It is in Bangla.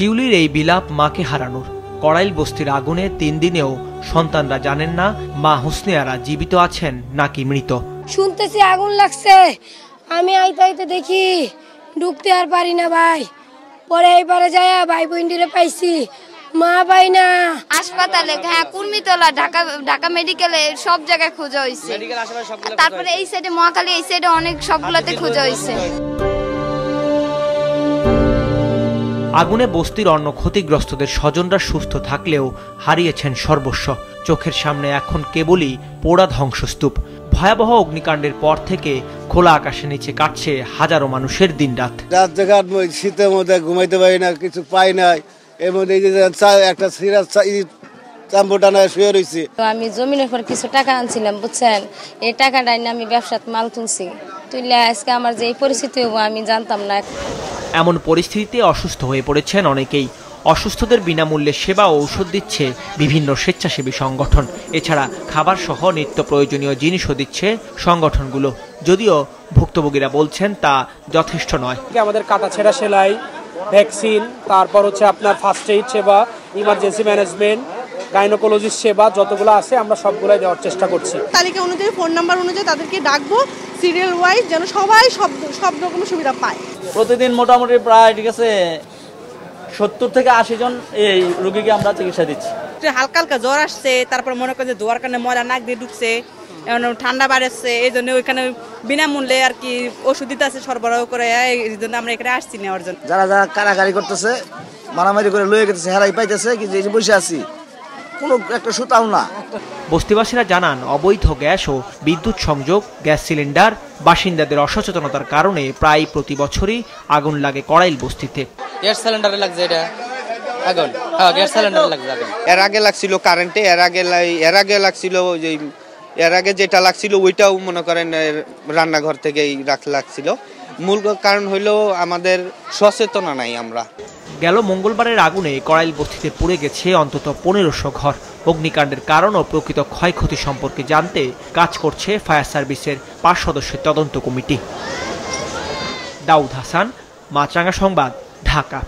শিউলির এই বিলাপ মাকে হারানোর। কড়াইল বস্তির আগুনে 3 দিনেও সন্তানরা জানেন না মা হুসনিয়ারা জীবিত আছেন নাকি মৃত। শুনতেছি আগুন লাগছে, আমি আইতে আইতে দেখি ঢুকতে আর পারি না ভাই। পরে এইবারে যায় ভাই বোনটিরে পাইছি, মা পাই না। হাসপাতালে, হ্যাঁ কুর্মিতলা, ঢাকা মেডিকেলে সব জায়গায় খোঁজা হয়েছে। তারপরে এই সাইডে মহাখালী, এই সাইডে অনেক সবগুলোতে খোঁজা হয়েছে। আগুনে বস্তির অন্য ক্ষতিগ্রস্তদের স্বজনরা সুস্থ থাকলেও হারিয়েছেন সর্বস্ব। চোখের সামনে এখন কেবলই পোড়া ধ্বংসস্তূপ। ভয়াবহ অগ্নিকাণ্ডের পর থেকে খোলা আকাশের নিচে কাটছে হাজারো মানুষের দিনরাত। রাত জায়গা শীতের মধ্যে ঘুমাইতে পারি না, কিছু পাই নাই। এর মধ্যে একটা সিরাজ শুয়ে রয়েছে। আমি জমিনের পর কিছু টাকা আনছিলাম বুঝছেন, এই টাকাটা আমি ব্যবসাত মাল তুলছি, তুললে আজকে আমার যে এই পরিস্থিতি হবো আমি জানতাম না। এমন পরিস্থিতিতে অসুস্থ হয়ে পড়েছেন অনেকেই। অসুস্থদের বিনামূল্যে সেবা ও ঔষধ দিচ্ছে বিভিন্ন স্বেচ্ছাসেবী সংগঠন। এছাড়া খাবার সহ নিত্য প্রয়োজনীয় জিনিসও দিচ্ছে সংগঠনগুলো, যদিও ভুক্তভোগীরা বলছেন তা যথেষ্ট নয়। আমাদের কাটা ছেঁড়া সেলাই, ভ্যাকসিন, তারপর হচ্ছে আপনার ফার্স্ট এইড সেবা, ইমার্জেন্সি ম্যানেজমেন্ট, গাইনোকোলজিস্ট সেবা যতগুলো আছে আমরা সবগুলাই দেওয়ার চেষ্টা করছি। তালিকা অনুযায়ী, ফোন নাম্বার অনুযায়ী তাদেরকে ডাকবো সিরিয়াল ওয়াইজ, যেন সবাই সব রকম সুবিধা পায়। প্রতিদিন মোটামুটি প্রায় ঠিক আছে 70 থেকে 80 জন এই রোগীকে আমরা চিকিৎসা দিচ্ছি। হালকা হালকা জ্বর আসছে, তারপর মনে করেন যে ধোয়ার কারণে ময়লা নাক দিয়ে ঢুকছে, ঠান্ডা বাড়ছে, এই জন্য ওইখানে বিনামূল্যে আর কি ওষুধ দিতে আছে সরবরাহ করে, এই জন্য আমরা এখানে আসছি নেওয়ার জন্য। যারা যারা কারাগারি করতেছে, মারামারি করে লয়ে গেছে, হেরাই পাইতেছে, কিন্তু এই যে বসে আছি কোনো একটা সুতাও না। বস্তিবাসীরা জানান অবৈধ গ্যাস ও বিদ্যুৎ সংযোগ, গ্যাস সিলিন্ডার, বাসিন্দাদের অসচেতনতার কারণে প্রায় প্রতি বছরই আগুন লাগে কড়াইল বস্তিতে। গ্যাস সিলিন্ডারে লাগছে এটা আগুন, হ্যাঁ গ্যাস সিলিন্ডারে লাগছে আগুন। এর আগে লাগছিল কারেন্টে, এর আগে লাগছিল যে এর আগে যেটা লাগছিল ওইটাও মনে করেন রান্নাঘর থেকেই লাগছিল। মূল কারণ হইলো আমাদের সচেতনা নাই আমরা। গেল মঙ্গলবারের আগুনে কড়াইল বস্তিতে পুড়ে গেছে অন্তত 1500 ঘর। অগ্নিকাণ্ডের কারণ ও প্রকৃত ক্ষয়ক্ষতি সম্পর্কে জানতে কাজ করছে ফায়ার সার্ভিসের 5 সদস্যের তদন্ত কমিটি। দাউদ হাসান, মাছরাঙা সংবাদ, ঢাকা।